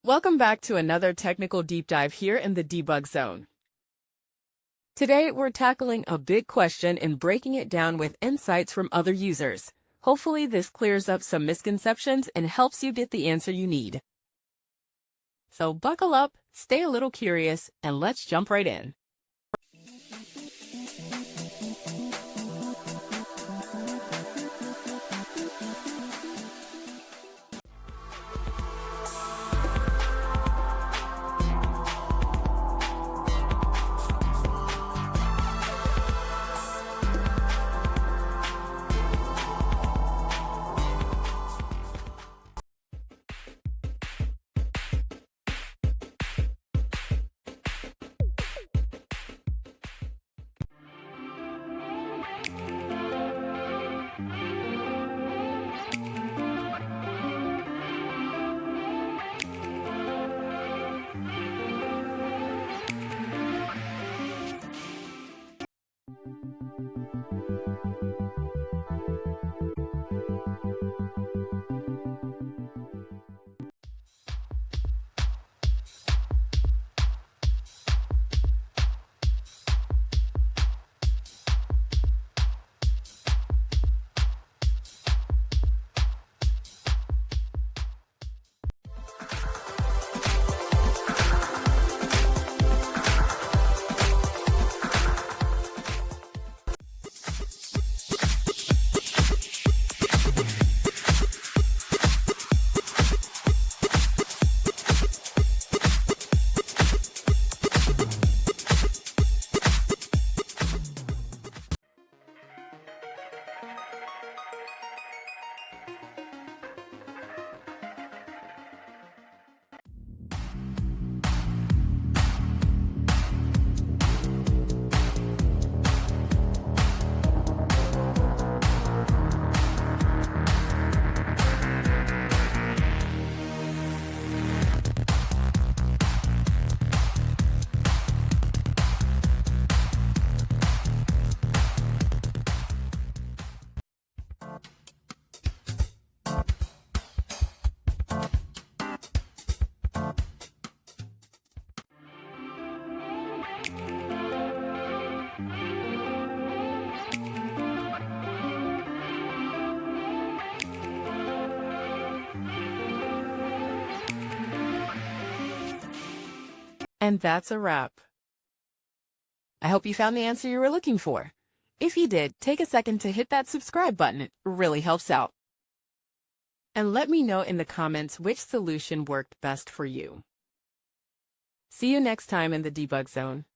Welcome back to another technical deep dive here in the debug zone. Today, we're tackling a big question and breaking it down with insights from other users. Hopefully, this clears up some misconceptions and helps you get the answer you need. So buckle up, stay a little curious, and let's jump right in. And that's a wrap. I hope you found the answer you were looking for. If you did, take a second to hit that subscribe button. It really helps out. And let me know in the comments which solution worked best for you. See you next time in the debug zone.